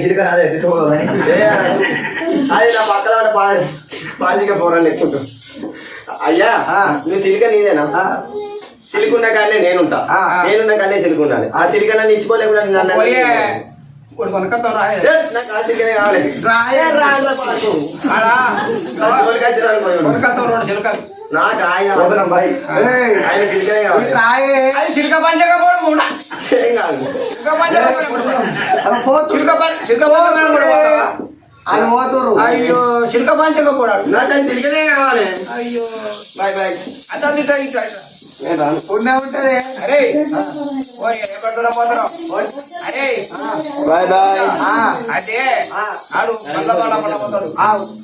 చిలుక అదే అది నా పక్కన పాలిక పోరాన్ని ఎక్కుంటా. అయ్యా నువ్వు చిలుక నీదేనా? చిలుకున్న కానీ నేనుంటా, నేనున్న కానీ చిలుకు ఉండాలి. ఆ చిలుక నన్ను ఇచ్చుకోలేకుండా నన్ను నాకు ఆయన ఆయన చిలుకనే కావాలి. చిలుక పంచక అది పోతురు. అయ్యో చిలుక పంచకపోడా నాకు చిలుకనే కావాలి. అయ్యో బాయ్ బాయ్ ఉంటది. అరే అరే బాయ్ బాయ్. అదే ఆడు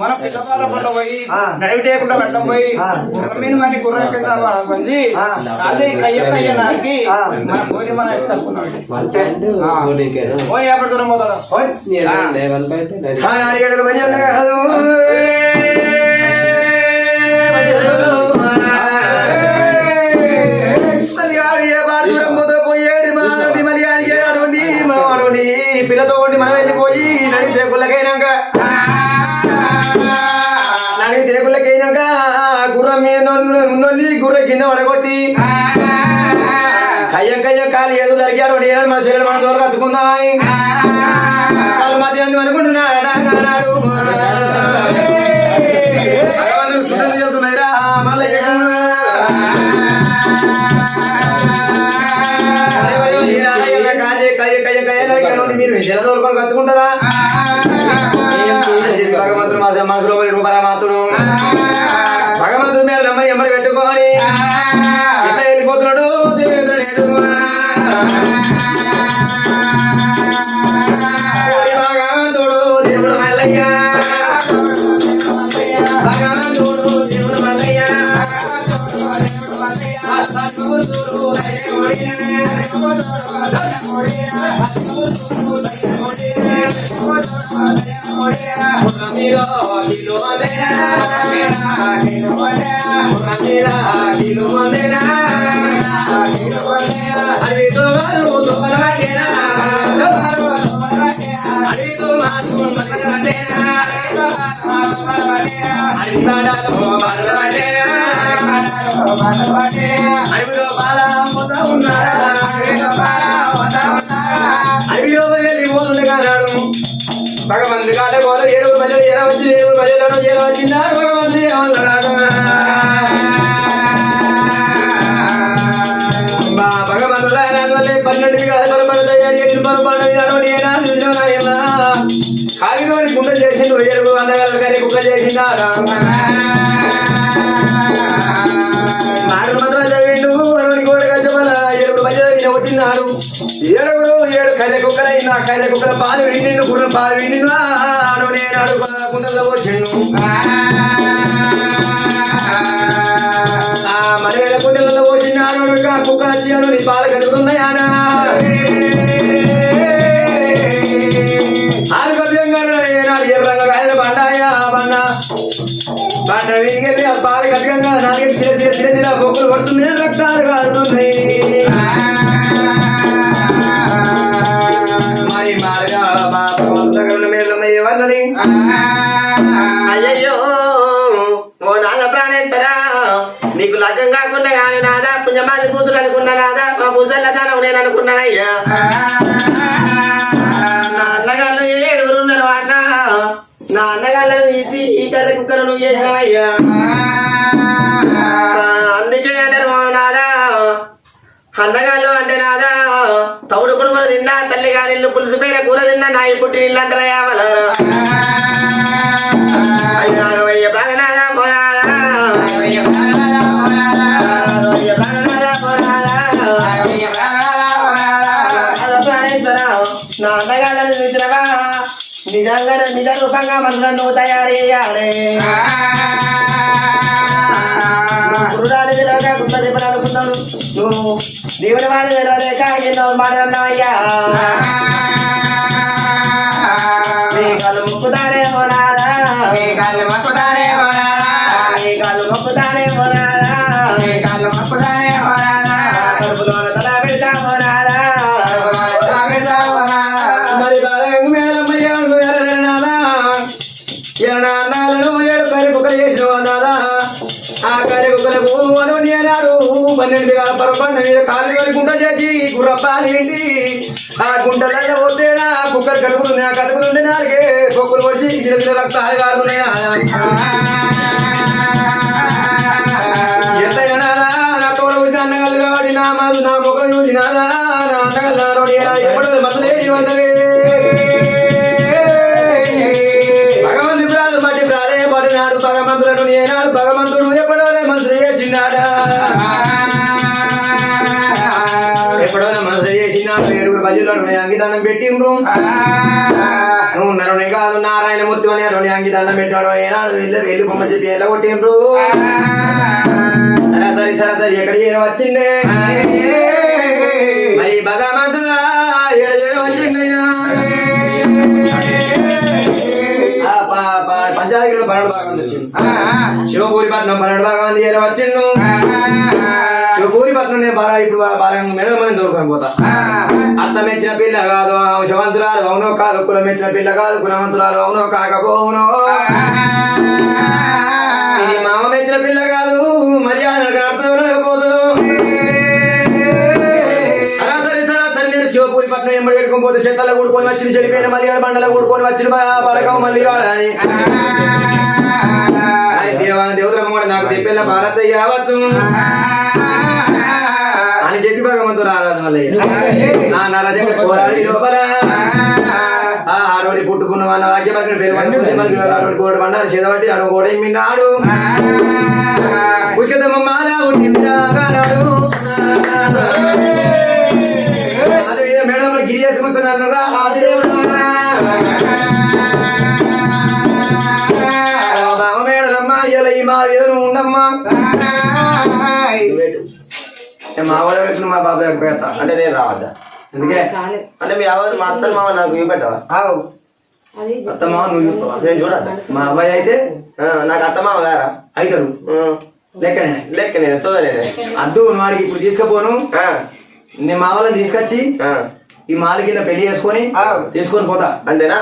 మన పిల్లల పట్ల పోయి నైట్ లేకుండా పెట్టం పోయి మీద మరి గుర్రెంది అదే కయ్య కయ్య నాకి మన పోయి మన తప్పుకున్నాడు పోయి ఎప్పటి దూరం పోతాడు. పిల్లతో మనం వెళ్ళిపోయి నడి దేకులకైనాక గుర్రం మీద ఉన్నోని గుర్ర కింద పడగొట్టి కయ్యం కయ్యం కాలు ఏదో జరిగాడు మన చెల్లెలు మన దూరం కచ్చుకుందామని వాళ్ళ మధ్య అనుకుంటున్నాడు. చెప్తున్నాయిరా మళ్ళీ మీరు జలదోలుకొని కచ్చుకుంటారా? భగవంతుడు మనసులో పరమాత్ముడు భగవంతుడు మీద నమ్మని ఎమ్మడి పెట్టుకోని ఇట్లా వెళ్ళిపోతున్నాడు భగవంతుడు దేవుడు మల్లయ్య, భగవంతుడు దేవుడు మల్లయ్య భగవంతుడి కాట కోల 7 ప్రజలు చేరవచ్చు, 7 ప్రజలను చేరవచ్చిందాడు భగవంతుడి భగవంతుడు 12 పొరపడతాయి కాలిగోని గుండె చేసిండు 7 వందగల కర్రీ కుక్క చేసిందాడు నాడు మాత్రం చదివిండు కూడా గజమల 7 ప్రజలు కొట్టినాడు 7 కర్రె కుక్కలైనా కర్రె కుక్కల పాలు విండిండు గుర్రం పాలు విండిండు ఆడు నేనాడు కుండలో వచ్చిండు మరివేల కుండలలో పోసినాడు కుక్క వచ్చాడు నీ పాలు కలుగుతున్నాయానా ఎర్రంగా కాయలు బండాయా బండ బండ విరిగెళ్ళి ఆ పాలు కట్టకంగా 4 చిన్న బొక్కులు పడుతుంది రక్తాలు కారుతున్నాయి. మరి మారగా మా భగవంతుడు మేలమ్మ ఏమన్నది అయ్యయ్యో ఓ నాద ప్రాణేశ్వర నీకు లగ్గం కాకుండా కానీ నాదా పుణ్యమాది పూతులు అనుకున్నా నాదా మా పూజల దానం నేను అనుకున్నానయ్యా నా అన్నగాళ్ళు 7 ఉన్నారు వాట నా అన్నగాళ్ళను తీసి ఈ కర్ర కుక్కలు నువ్వు చేసినవయ్యా అందుకే అంటారు మా నాదా అన్నగాళ్ళు అంటే నాదా తౌడు కుడుములు తిన్నా తల్లి గారి ఇల్లు పులుసు పేర కూర తిన్నా నాయి పుట్టి ఇల్లు అంటారయ్యా అయ్యా ప్రాణనాథ మోనాథ నా అన్నగాళ్ళను మిత్రగా నిజంగా నిజ రూపంగా మనసులను నువ్వు తయారు చేయాలి గురుడాన్ని తెలియక గుండ దెబ్బలు అనుకున్నాను నువ్వు దేవుని వాడిని తెలియలేక ఎన్నో మాటలన్నావయ్యా మీ కాళ్ళు మొక్కుతానే మోనాదా మీ కాళ్ళు మొక్కుతానే మోనాదా మీ కాళ్ళు మొక్కుతానే మోనాదా మీ కాళ్ళు మొక్కుతానే మోనాదా కడుపులోన తల పెడతా మోనాదా తల పెడతా మోనాదా మరి బాగా మేలమ్మ ఏమనుకున్నారా నాన్నలను 7 కర్రీ కుక్కలు చేసిన నాదా ఆ కర్రీ కుక్కలకు అనుని అన్నాడు 12 బిగాల పరపండ మీద కాలు గుంట చేసి గుర్రపాలు వేసి ఆ గుంటలలో వస్తేనా కుక్కలు కలుగుతుంది ఆ కలుగుతుంటే నాలుగే పొక్కులు పొడిచి చిన్న చిన్న రక్తాలు కారుతున్నాయి ఎంతైనా నా తోడ పుట్టిన అన్నగారు కాబట్టి నా మాది నా ముఖం చూసి నాదా నా అన్నగారు ఎప్పుడు మసలేసి వందలే భగవంతుడు బట్టి ప్రాలే పడినాడు భగవంతుడు ఏనాడు భగవంతుడు ఎప్పుడోనే మనసులు చేసినాడా ఎప్పుడోనే మనసులు చేసినాడు 7 బజులను అంగిదండం పెట్టిండ్రు నువ్వు నరుని కాదు నారాయణమూర్తి అని అటువంటి అంగిదండం పెట్టాడు ఏనాడు వెళ్ళి బొమ్మ చెప్పి ఎలా కొట్టిండ్రు సరాసరి సరాసరి ఎక్కడ వచ్చిండే మరి భగవంతుడా వచ్చిందయ్యా పంచాయతీలో 12 భాగం వచ్చింది శివపూరి పట్నం 12 భాగం వచ్చిండు శివపూరి పట్నం నేను బాగా ఇప్పుడు బాగా మెదమని దొరుకుని పోతా అత్త మెచ్చిన పిల్ల కాదు శవంతురాలు అవునో కాదు కులం మెచ్చిన పిల్ల కాదు కులవంతురాలు అవునో కాకపోవునో ఇది మామ మెచ్చిన పిల్ల కాదు మర్యాద పోతుందో సరాసరి సరాసరి నేను శివపూరి పట్నం ఎంబడి పెట్టుకొని పోతే చెట్లలో కూడుకొని వచ్చిన చెడిపోయిన మల్లిగాడు బండలో కూడుకొని వచ్చిన పలకం మల్లిగాడు అని దేవుడు కూడా నాకు తెప్పిల్ల భారత యావచ్చు అని చెప్పి భగవంతుడు రారాజు మల్లయ్య నా రాజు పోరాడి లోపల ఆడవాడి పుట్టుకున్న వాళ్ళ వాక్యం పేరు మనసుకుని కోడి బండారు చేదబట్టి అడుగు కూడా ఇమ్మినాడు పుష్కతమ్మాల ఉండినాడు మేడం గిరి చేసుకుంటున్నారు మేడలమ్మా ఇలా ఈ మా ఎదురు ఉండమ్మా మా వాళ్ళ వచ్చిన మా బాబు పోతా అంటే నేను రావద్దా ఎందుకే అంటే మీ ఆవాజ్ మా అత్తలు మామ నాకు చూపెట్టవా అత్త మామ నువ్వు చూస్తావా నేను చూడద్దా మా అబ్బాయి అయితే నాకు అత్త మామ గారా అవుతారు లెక్కనే లెక్క నేను తోలేనే అద్దు వాడికి ఇప్పుడు తీసుకుపోను నేను మా వాళ్ళని తీసుకొచ్చి ఈ మాల కింద పెళ్లి చేసుకొని తీసుకొని పోతా అంతేనా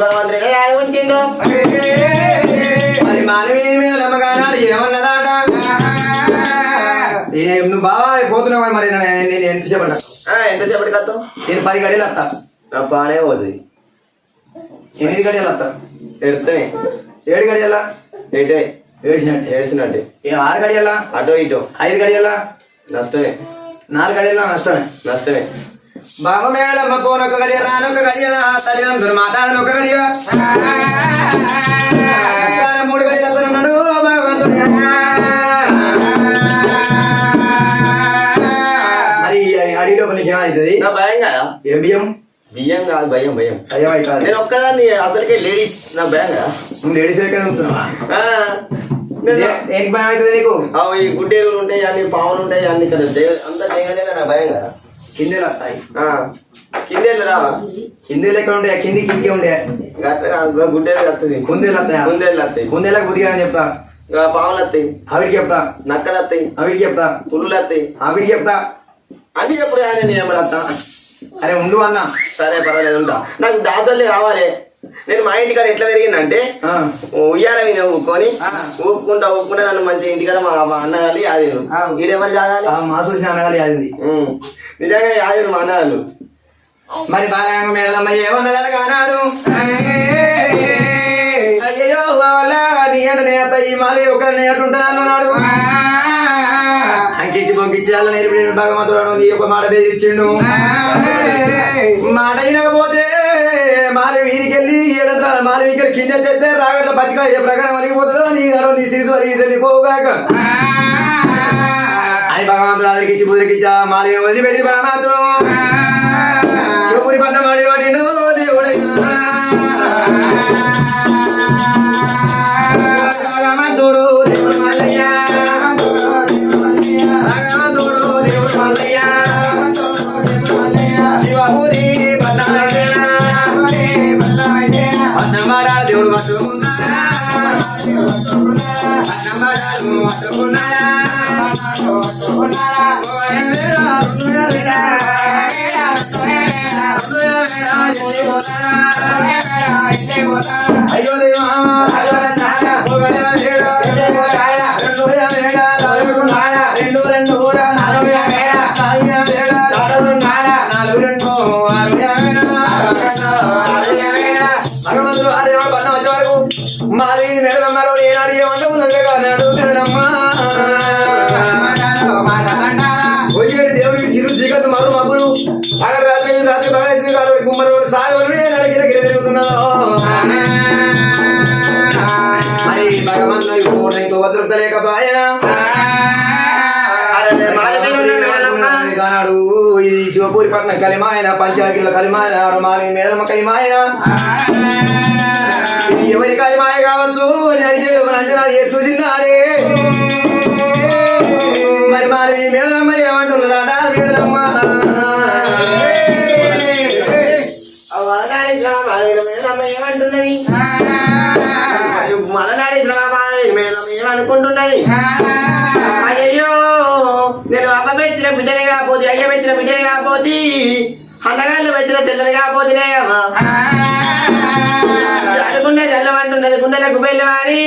భగవంతుడు మరి మానవీ నమ్మగానాడు ఏమన్నదాట నువ్వు బాగా పోతున్నావు మరి నేను ఎంత చెప్పండి ఎంతసేపటి కత్తావు నేను 10 గడియలు వస్తా బాగానే పోతుంది 8 గడియలు వస్తా ఎడుతానే 7 గడియలా ఏటే ఏడ్చినట్టు ఏడ్చినట్టే 6 గడియలా అటో ఇటో 5 గడియలా నష్టమే 4 గడియలా నష్టమే నష్టమే బాబు మేడమ్మ పోనొక గడియ రానొక గడియ తల్లిదండ్రులు మాట్లాడని ఒక గడియ 3 గడియలు ఉన్నాడు భగవంతుడు మరి అడిగి లోపల ఏమవుతుంది నా భయం కదా ఏం బియ్యం బియ్యం కాదు భయం భయం భయం అవుతుంది నేను ఒక్కదాన్ని అసలుకే లేడీస్ నా భయం కదా నువ్వు లేడీస్ లెక్క నమ్ముతున్నావా ఏంటి భయం అవుతుంది నీకు ఈ గుడ్డేలు ఉంటాయి అన్ని పాములు ఉంటాయి అన్ని ఇక్కడ అంతా చేయలేదా నా భయం కదా కిందేలు వస్తాయి కిందేళ్ళు రావా కిందేలు ఎక్కడ ఉండే కిందికి ఉండే గుడ్డేలు వస్తుంది కుందేలు వస్తాయి కుందేళ్ళు వస్తాయి కుందేలకు బుద్ధిగా చెప్తా పాములు వస్తాయి ఆవిడికి చెప్తా నక్కలు వస్తాయి ఆవిడికి చెప్తా పులులు వస్తాయి ఆవిడికి చెప్తా అది ఎప్పుడు ఆయన నేను ఏమన్నా అరే ఉండు అన్న. సరే పర్వాలేదు ఉంటా. నాకు దాసల్ని కావాలి. నేను మా ఇంటికాడ ఎట్లా పెరిగిందంటే ఉయ్యాల మీద ఊపుకొని ఊపుకుంటా నన్ను మంచి ఇంటికాడ మా అన్నగాలి యాదీలు ఈడేమని జాగాలి మా చూసిన అన్నగాలి యాదింది. నిజంగా యాదీలు మా అన్నగాళ్ళు. మరి బాగా మేడలమ్మ ఏమన్నదారు కానాడు అయ్యో నేట నేత ఈ మాలి ఒక నేట ఉంటానన్నాడు. అంకించి పొంకించాల నేర్పి భగవంతుడు నీ ఒక మాట బెదిరించిండు. మాట అయినకపోతే మాలి వీరికెళ్ళి ఏడంతా మాలి వీరికి కింద తెస్తే రాగట్ల బతిక ఏ ప్రకారం అలిగిపోతుందో నీ సిరిసు అలిగి వెళ్ళిపోగాక అని భగవంతుడు అదిరికిచ్చి బుదిరికిచ్చా మాలి వదిలిపెట్టి భగవంతుడు చెప్పురి పట్ల మడి వాడిను దేవుడు భగవంతుడు దేవుడు మల్లయ్య భగవంతుడు దేవుడు మల్లయ్య శివపురి పన్నమాట దేవుడు అయ్యో దేవా భగవంతుడు అదేమో పన్న వచ్చే వరకు మాది మేడలమ్మారు ఏనాడు ఏమంటే ఉన్నదే కాదు పోయేడు దేవుడికి చిరు చీకట్టు మరు మబ్బులు అక్కడ రాత్రి రాత్రి బాగా కాదు కుమ్మరు సారి వరకు నేను అడిగిన తిరుగుతున్నాను. మరి భగవంతుడు ఇంకో భద్రతలేకపోయా కానాడు. ఇది శివపూరి పట్నం కలిమాయన పంచాయతీల కలిమాయన మాలి మేడలమ్మ కలిమాయన ఎవరి కలిమాయ కావచ్చు అంచనా చేసి చూసినాడే. మరి మాది మేడలమ్మ ఏమంటున్నదాట మేడలమ్మ ఏమంటున్నది మలనాడి ఏమనుకుంటున్నది. అయ్యో నేను అమ్మ పెట్టిన బిడ్డనే కాకపోతే అయ్య పెట్టిన బిడ్డనే కాకపోతే అన్నగాళ్ళు పెట్టిన తెల్లని కాకపోతేనే అనుకునే తెల్లమంటున్నది గుండెలకు వెళ్ళవాని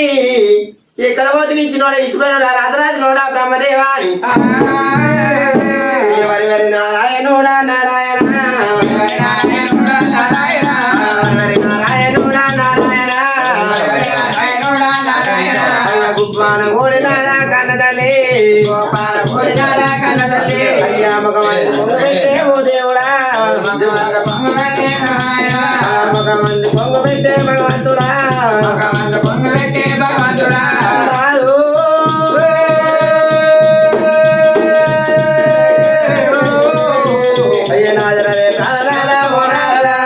ఎక్కడ పోతే ఇచ్చినోడ ఇచ్చిపోయినోడా రాతరాజునోడా బ్రహ్మదేవాని మరి మరి నారాయణుడా నారాయణ నారాయణుడా నారాయణ గుప్పాన కోడినారా కన్నదల్లి అయ్యా మగమంది పెట్టే ఓ దేవుడా మగమంది పొంగు పెట్టే భగవంతుడా అయ్య నాదరవే ప్రాణనాద ఓనాదా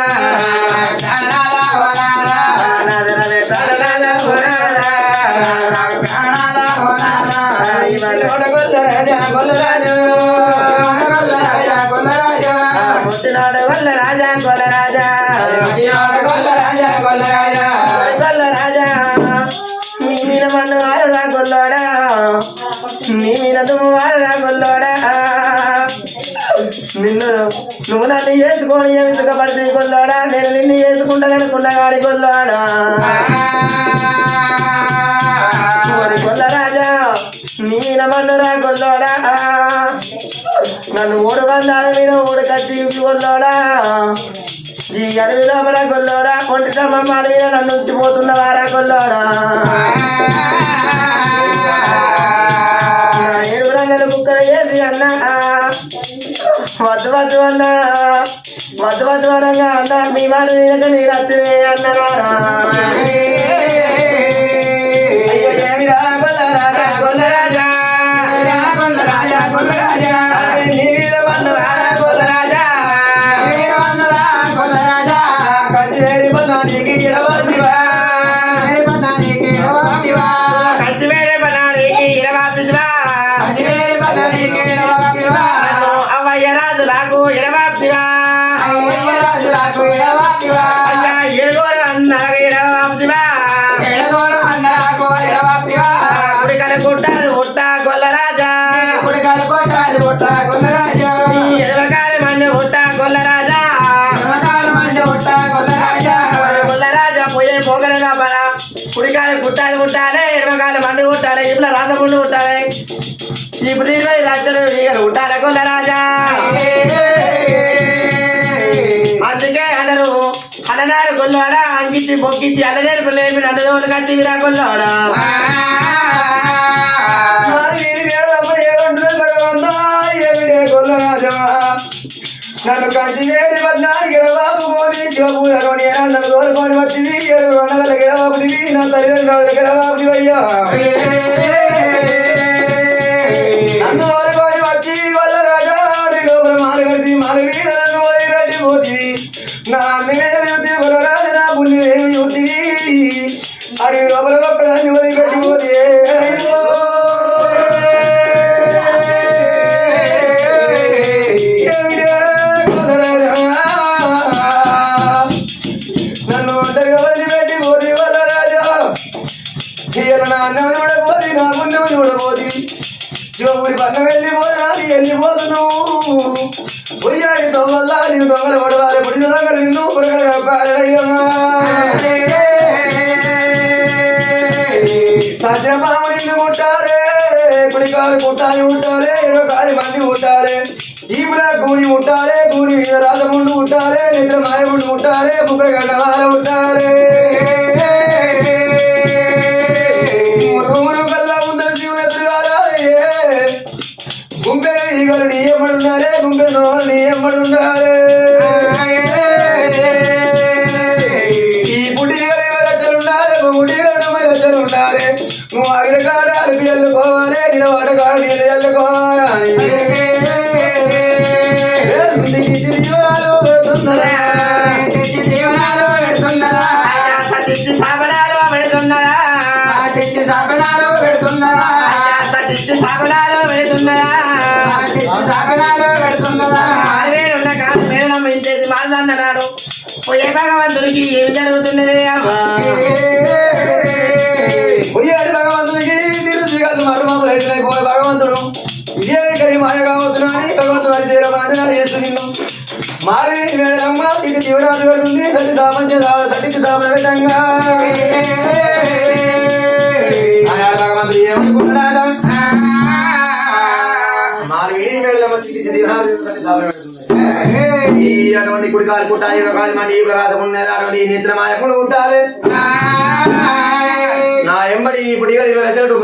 నాదరవే ప్రాణనాద ఓనాదా పుట్టినాడు వల్ల రాజా గొల్ల రాజా గొల్ల రాజా మీ మీద మన్ను వారరా గొల్లోడా నీ మీద దుమ్ము వారరా గొల్లోడా నిన్ను నువ్వు నన్ను చేసుకొని ఎందుకు పడితే గొల్లోడా నేను నిన్ను చేసుకుంటాననుకున్నా వాడి గొల్లోడా గొల్ల రాజా నీ మీద మన్నురా గొల్లోడా నన్ను 3 బంధాల మీద 3 కత్తి గొల్లోడా ఈ అడవి లోపల గొల్లోడా ఒంటి స్తంభాల మీద నన్ను ఉంచిపోతున్న వారా గొల్లోడా 7 రంగుల కుక్కలు వేసి అన్న వద్దు వద్దు అన్న వద్దు వద్దు అనగా అన్న మీ మాట మీద మీరు వచ్చినే అన్నవారా అవయ్యరాజు నాకు ఎడవాప్తివా ఎడుగోరు అన్నగా ఎడవాప్తివా కుడికల గుట్టాది ఉట్ట గొల్లరాజా ఎడవకాలి మన్ను ఉట్ట గొల్లరాజా పుట్టాలి పుట్టాలి ఎడమకాలు మండు పుట్టాలి ఇప్పుడు రాతపుండు పుట్టాలి ఇప్పుడు 20 లక్షలు ఈగలు పుట్టాలి కొల్ల రాజా అందుకే అంటారు అలనాడు కొల్లాడ అంకించి పొక్కించి అల్లనేరు పిల్లేమి నన్నదోలు కట్టి విరా కొల్లాడా నన్ను కంచి వేడి పద్నాలుగు గిడబాబు కోని శివపూరలోని నన్ను తోలుకొని వచ్చింది 7 వందల గిడబాబుదివి నా తల్లిదండ్రుల గిడబాబుది అయ్యా నన్ను తోలుకొని వచ్చి వల్ల రాజా లోపల మాలు కడితే మాలు మీద నన్ను వదిలిపెట్టి పోతి నా అన్నమేమి యుద్ధి కొలరాజు నా పుణ్యమేమి యుద్ధి అడిగి లోపల ఒక్కదాన్ని వదిలిపెట్టి పోతే నన్ను ఒంటరిగా వదిలిపెట్టి పోతి వల్ల రాజా ఇయ్యాల నా అన్నమని కూడా పోతి నా పుణ్యమని కూడా పోతి శివపురి పట్టణం వెళ్ళిపోతును పొయ్యాడి దొంగల్లా నేను దొంగలు పడవాలి పొడి దొంగలు నిన్ను పొరగలుగా పారయ్యమ్మా సత్యమామ నిన్ను ముట్టాలే కుడికాలు కుట్టాలి ముట్టాలే 20 మంది ముట్టాలే ఈపున కూని ముట్టాలే కూని మీద రాజముండు ముట్టాలే నిద్ర మాయముండు ముట్టాలే ముగ్గురు గంటవాల ముట్టాలే రూములు కల్లా ముందర శివునెత్తుగారాలే గుంపెడు ఈగలు నీ ఎమ్మడున్నారే గుంపెడు నోలు నీ ఎమ్మడున్నారే ఈ పుట్టిగలు 20 లక్షలు ఉండాలి పుట్టిగలు 90 లక్షలు ఉండాలి నువ్వు అగిల కాడాలకు ఎల్లుకోవాలి నిలబడ కాడ నీళ్ళు ఎల్లుకోవాలి జీవాలు సటిచ్చి సాబనాలు పెడుతున్నారా సటిచ్చి సాబనాలు పెడుతున్నారా ఆరువేలున్న కాదు మేడం ఇంతేది మాలదన్నాడు పోయే భగవంతుడికి ఏమి జరుగుతున్నది అమ్మా పొయ్యాడి భగవంతునికి తిరుచిగలు మరుమాపులు అయితున్నాయి పోయే భగవంతుడు ఇదేమి కలిగి మాయ కావస్తున్నాని భగవంతుడు అని చేరమాజనాలు చేస్తూ నిన్ను మారి వేడమ్మ ఇక శివరాత్రి పెడుతుంది సటి సామంచ సటికి సామన పెట్టంగా భగవంతుడు ఏమనుకున్నాడా మారి వేడమ్మ శివరాత్రి సామన పెడుతుంది అటువంటి కుడికాలు కుట్టాలి 20 మంది రాతమున్నది అటువంటి నిద్ర మాయకుడు ఉంటాలి నా ఎంబడి ఇప్పుడు 20 లక్షలు